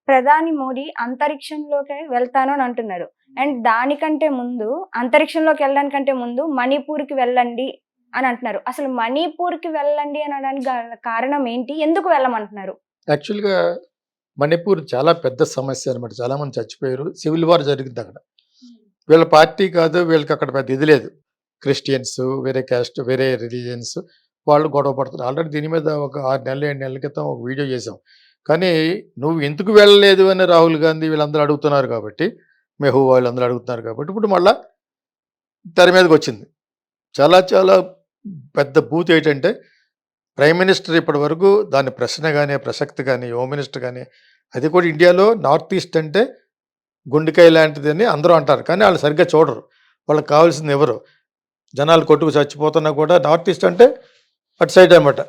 ప్రధాని మోడీ అంతరిక్షంలోకి వెళ్తాను అని అంటున్నారు. అండ్ దానికంటే ముందు అంతరిక్షంలోకి వెళ్ళడానికంటే ముందు మణిపూర్‌కి వెళ్ళండి అని అంటున్నారు. అసలు మణిపూర్‌కి వెళ్ళండి అనడానికి కారణం ఏంటి? ఎందుకు వెళ్ళమంటున్నారు? యాక్చువల్‌గా మణిపూర్ చాలా పెద్ద సమస్య అనమాట. చాలామంది చచ్చిపోయారు. సివిల్ వార్ జరిగిందక్కడ. వీళ్ళ పార్టీ కాదు, వీళ్ళకక్కడ పెద్ద ఇది లేదు. క్రిస్టియన్స్, వేరే క్యాస్ట్, వేరే రిలీజియన్స్ వాళ్ళు గొడవ పడుతున్నారు. ఆల్రెడీ దీని మీద ఒక 6 నెలలు, 7 నెలల క్రితం ఒక వీడియో చేశాం. కానీ నువ్వు ఎందుకు వెళ్ళలేదు అని రాహుల్ గాంధీ వీళ్ళందరూ అడుగుతున్నారు కాబట్టి, మెహబూబా వీళ్ళందరూ అడుగుతున్నారు కాబట్టి, ఇప్పుడు మళ్ళా తెర మీదకొచ్చింది. చాలా చాలా పెద్ద బూత్ ఏంటంటే, ప్రైమ్ మినిస్టర్ ఇప్పటివరకు దాని ప్రశ్న గాని, ప్రసక్తి గాని, హోమ్ మినిస్టర్ గాని, అది కూడా ఇండియాలో నార్త్ ఈస్ట్ అంటే గుండెకాయ లాంటిదని అందరూ అంటారు. కానీ ఆళ్ళు సరిగ్గా చూడరు. వాళ్ళకి కావాల్సింది ఇవ్వరు. జనాలు కొట్టుకు చచ్చిపోతున్నా కూడా నార్త్ ఈస్ట్ అంటే అటు సైడ్ అనమాట.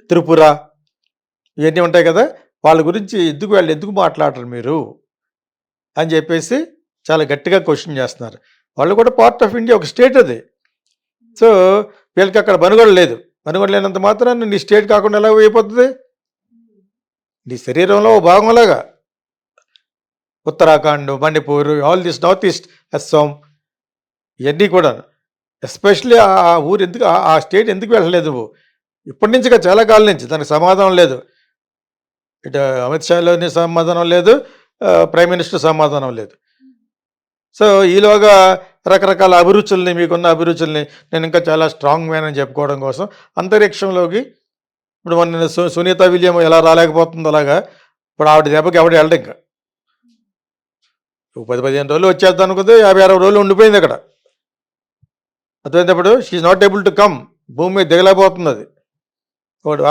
త్రిపుర ఇవన్నీ ఉంటాయి కదా! వాళ్ళ గురించి ఎందుకు మాట్లాడరు మీరు అని చెప్పేసి చాలా గట్టిగా క్వెషన్ చేస్తున్నారు. వాళ్ళు కూడా పార్ట్ ఆఫ్ ఇండియా, ఒక స్టేట్ అది. సో, వీళ్ళకి అక్కడ మనుగడ లేదు. మనుగడ లేనంత మాత్రాన నీ స్టేట్ కాకుండా ఎలా అయిపోతుంది? నీ శరీరంలో ఓ భాగంలాగా. Uttarakhand, Manipur, all this north east, Assam ఇవన్నీ కూడాను. ఎస్పెషల్లీ ఆ ఊరు ఎందుకు, ఆ స్టేట్ ఎందుకు వెళ్ళలేదు నువ్వు? ఇప్పటి నుంచిగా చాలా కాలం నుంచి దానికి సమాధానం లేదు. ఇటు అమిత్ షాలోని సమాధానం లేదు, ప్రైమ్ మినిస్టర్ సమాధానం లేదు. సో, ఈలోగా రకరకాల అభిరుచుల్ని, మీకున్న అభిరుచుల్ని నేను ఇంకా చాలా స్ట్రాంగ్ మ్యాన్ అని చెప్పుకోవడం కోసం అంతరిక్షంలోకి, ఇప్పుడు మన సునీత విలియం ఎలా రాలేకపోతుందో అలాగా ఇప్పుడు ఆవిడ దెబ్బకి ఎవడు వెళ్ళడు ఇంకా. 10-15 రోజులు వచ్చేద్దాం అనుకుంది, 50-60 రోజులు ఉండిపోయింది అక్కడ. అర్థమైనప్పుడు she's not able to come. భూమి మీద దిగలేకపోతుంది అది. ఒకటి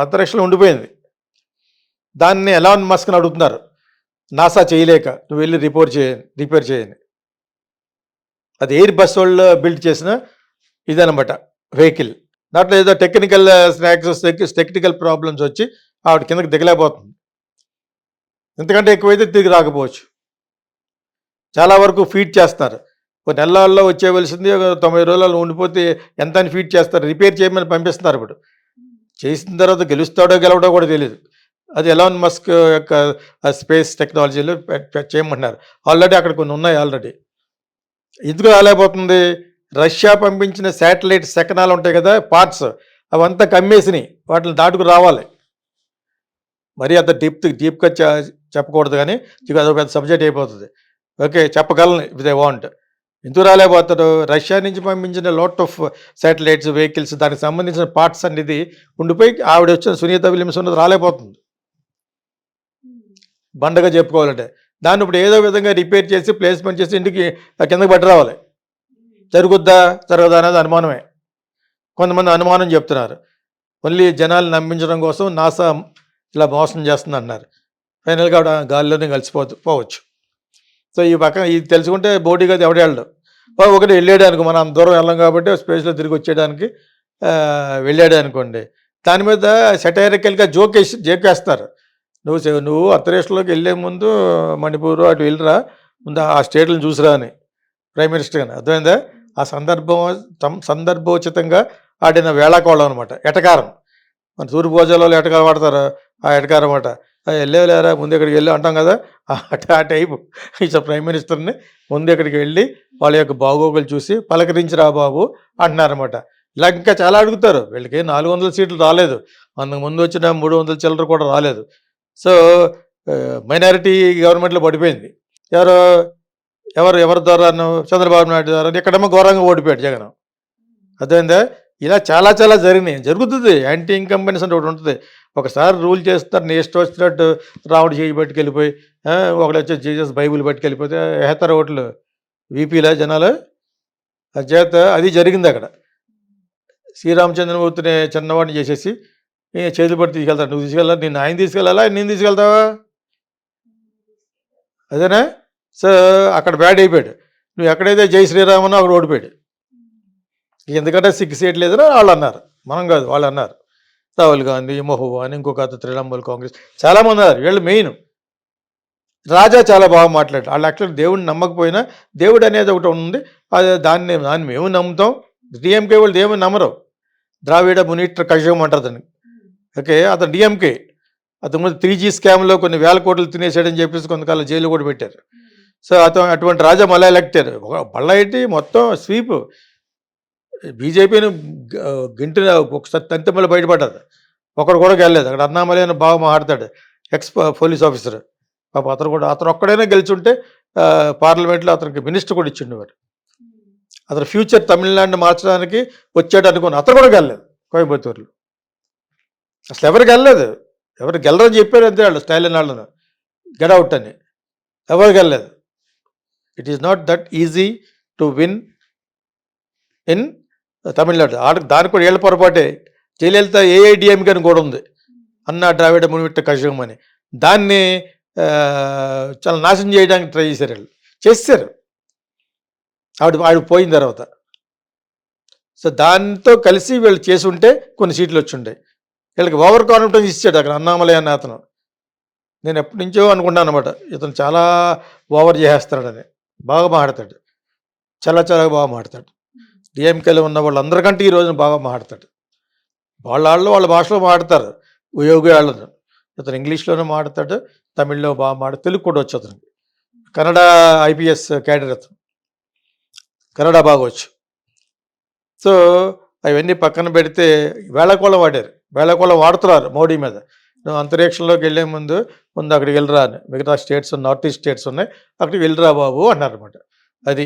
అంతరిక్షంలో ఉండిపోయింది. దాన్ని ఎలాన్ మస్క్ని అడుగుతున్నారు, నాసా చేయలేక నువ్వు వెళ్ళి రిపేర్ చేయని. అది ఎయిర్ బస్ వాళ్ళు బిల్డ్ చేసిన ఇదనమాట వెహికల్. దాంట్లో ఏదో టెక్నికల్ టెక్నికల్ ప్రాబ్లమ్స్ వచ్చి ఆవిడ కిందకి దిగలేకపోతుంది. ఎందుకంటే ఎక్కువైతే తిరిగి రాకపోవచ్చు. చాలా వరకు ఫీడ్ చేస్తారు. ఒక నెలల్లో వచ్చేవలసింది 90 రోజులు ఉండిపోతే ఎంత అని ఫీడ్ చేస్తారు. రిపేర్ చేయమని పంపిస్తున్నారు. ఇప్పుడు చేసిన తర్వాత గెలుస్తాడో గెలవడో కూడా తెలియదు. అది ఎలాన్ మస్క్ యొక్క స్పేస్ టెక్నాలజీలో చేయమంటున్నారు. ఆల్రెడీ అక్కడ కొన్ని ఉన్నాయి ఆల్రెడీ. ఎందుకు రాలేకపోతుంది? రష్యా పంపించిన శాటిలైట్ శకనాలు ఉంటాయి కదా, పార్ట్స్, అవంతా కమ్మేసినాయి. వాటిని దాటుకు రావాలి. మరీ అంత డీప్గా చెప్పకూడదు, కానీ అదొక పెద్ద సబ్జెక్ట్ అయిపోతుంది. ఓకే, చెప్పగలను ఇఫ్ దే వాంట్. ఎందుకు రాలేకపోతాడు? రష్యా నుంచి పంపించిన లాట్ ఆఫ్ శాటిలైట్స్, వెహికల్స్, దానికి సంబంధించిన పార్ట్స్ అనేది ఉండిపోయి ఆవిడ వచ్చిన సునీత విలియమ్స్ ఉన్నది రాలేకపోతుంది. బండగా చెప్పుకోవాలంటే దాన్ని ఇప్పుడు ఏదో విధంగా రిపేర్ చేసి ప్లేస్మెంట్ చేసి ఇంటికి కిందకి పట్టి రావాలి. జరుగుద్దా జరగదా అనేది అనుమానమే. కొంతమంది అనుమానం చెప్తున్నారు. ఓన్లీ జనాలు నమ్మించడం కోసం నాసా ఇలా మోసం చేస్తుంది అంటున్నారు. ఫైనల్గా ఆవిడ గాలిలోనే పోవచ్చు. సో, ఈ పక్కన ఇది తెలుసుకుంటే బోడీగా ఎవడు వెళ్ళడు. ఒకటి వెళ్ళాడు అనుకో, మనం అంత దూరం వెళ్ళాం కాబట్టి స్పేస్లో తిరిగి వచ్చేయడానికి వెళ్ళాడు అనుకోండి, దాని మీద సెటైరికల్గా జోకేస్తారు. నువ్వు అంతరిక్షంలోకి వెళ్ళే ముందు మణిపూర్ అటు వెళ్ళిరా, ముందు ఆ స్టేట్లను చూసిరా అని ప్రైమ్ మినిస్టర్ గాని. అర్థమైందా? ఆ సందర్భోచితంగా ఆడిన వేళాకోళం అనమాట. ఎటకారం. మన తూర్పు గోదావరిలో ఎటకారం ఆడతారు, ఆ ఎటకారం అట. వెళ్ళేలేరా ముందు ఇక్కడికి వెళ్ళి అంటాం కదా, ఆ టైపు ప్రైమ్ మినిస్టర్ని ముందు ఇక్కడికి వెళ్ళి వాళ్ళ యొక్క బాగోగులు చూసి పలకరించిరా బాబు అంటున్నారన్నమాట. ఇలా ఇంకా చాలా అడుగుతారు. వీళ్ళకి 400 సీట్లు రాలేదు, అందుకు ముందు వచ్చిన 300 చిల్లర కూడా రాలేదు. సో, మైనారిటీ గవర్నమెంట్లో పడిపోయింది. ఎవరి ద్వారాను? చంద్రబాబు నాయుడు ద్వారా. ఇక్కడేమో ఘోరంగా ఓడిపోయాడు జగన్. అర్థమైందా? ఇలా చాలా చాలా జరుగుతుంది. యాంటీ ఇన్కంబెన్స్ అంటే ఒకటి ఉంటుంది. ఒకసారి రూల్ చేస్తారు, నీ ఇష్టం వచ్చినట్టు రాముడు చేయి పట్టుకెళ్ళిపోయి, ఒకడు వచ్చి జీసస్ బైబుల్ పట్టుకెళ్ళిపోతే వేస్తారు ఓట్లు. వీపీలా జనాలు. చేత అది జరిగింది అక్కడ. శ్రీరామచంద్రమూర్తిని చిన్నవాడిని చేసేసి చేతులు పట్టి తీసుకెళ్తాడు. నువ్వు తీసుకెళ్ళాలి, నిన్ను ఆయన తీసుకెళ్ళాలా, నేను తీసుకెళ్తావా? అదేనా? సో, అక్కడ బ్యాడ్ అయిపోయాడు. నువ్వు ఎక్కడైతే జై శ్రీరామనో అక్కడ ఓడిపోయాడు. ఎందుకంటే 6 సీట్లు లేదని వాళ్ళు అన్నారు, మనం కాదు వాళ్ళు అన్నారు. రాహుల్ గాంధీ, మెహబూబా అని, ఇంకొక తృణమూల్ కాంగ్రెస్ చాలామంది అన్నారు. వీళ్ళు మెయిన్. రాజా చాలా బాగా మాట్లాడారు. వాళ్ళు యాక్చువల్లీ దేవుడిని నమ్మకపోయినా దేవుడు అనేది ఒకటి ఉంది, అది దాన్ని మేము నమ్ముతాం. డిఎంకే వాళ్ళు దేవుని నమ్మరు. ద్రావిడ మునీట్ర కజం అంటారు దాన్ని. ఓకే, అతను డిఎంకే. అంతకుముందు 3G స్కామ్లో కొన్ని వేల కోట్లు తినేసాడని చెప్పేసి కొంతకాలం జైలు కూడా పెట్టారు. సో అటువంటి రాజా మళ్ళా ఎలక్ట్ అయ్యారు. మళ్ళా ఏంటి మొత్తం స్వీప్ బీజేపీని గింటిన ఒకసారి తంతిమల బయటపడ్డది. ఒకడు కూడా గెలలేదు. అక్కడ అన్నామలై అని బాగా మాట్లాడతాడు, ఎక్స్ పోలీస్ ఆఫీసర్. పాప అతను ఒక్కడైనా గెలిచుంటే పార్లమెంట్లో అతనికి మినిస్టర్ కూడా ఇచ్చిండేవాడు. అతను ఫ్యూచర్ తమిళనాడుని మార్చడానికి వచ్చాడు అనుకుని అతను కూడా గెలలేదు కోయంబత్తూరులో. అసలు ఎవరు గెలలేదు, ఎవరు గెలరని చెప్పారు అంతే వాళ్ళు స్టైలిన్ వాళ్ళను గెట్అవుట్ అని. ఎవరు గెలలేదు. It is not that easy to win in Tamil Nadu. దానికి కూడా ఏళ్ళ పొరపాటే. జయలలిత ఏఐడిఎంకి అని కూడా ఉంది, అన్నా ద్రావిడ మునివిట్ట కజగం అని. దాన్ని చాలా నాశనం చేయడానికి ట్రై చేశారు వాళ్ళు, చేశారు ఆవిడ పోయిన తర్వాత. సో దాంతో కలిసి వీళ్ళు చేసి ఉంటే కొన్ని సీట్లు వచ్చి ఉండే. వీళ్ళకి ఓవర్ కాన్ఫిడెన్స్ ఇచ్చాడు అక్కడ అన్నామలై అన్న అతను. నేను ఎప్పటి నుంచో అనుకున్నాను అనమాట, ఇతను చాలా ఓవర్ చేసేస్తాడని. బాగా మాట్లాడతాడు, చాలా చాలా బాగా మాట్లాడతాడు. డిఎంకేలో ఉన్న వాళ్ళందరికంటే ఈ రోజున బాగా మాట్లాడతాడు. వాళ్ళ భాషలో మాట్లాడతారు యోగి వాళ్ళను. ఇతను ఇంగ్లీష్లోనే మాట్లాడతాడు, తమిళ్లో బాగా మాట్లాడు, తెలుగు కూడా వచ్చు అతనికి. కన్నడ ఐపీఎస్ క్యాడర్ అతను, కన్నడ బాగా వచ్చు. సో అవన్నీ పక్కన పెడితే వేళకోళం వాడారు. వేళకోళం వాడుతున్నారు మోడీ మీద. నువ్వు అంతరిక్షంలోకి వెళ్ళే ముందు అక్కడికి వెళ్ళరా అని. మిగతా స్టేట్స్ నార్త్ ఈస్ట్ స్టేట్స్ ఉన్నాయి, అక్కడికి వెళ్ళరా బాబు అన్నారు అనమాట. అది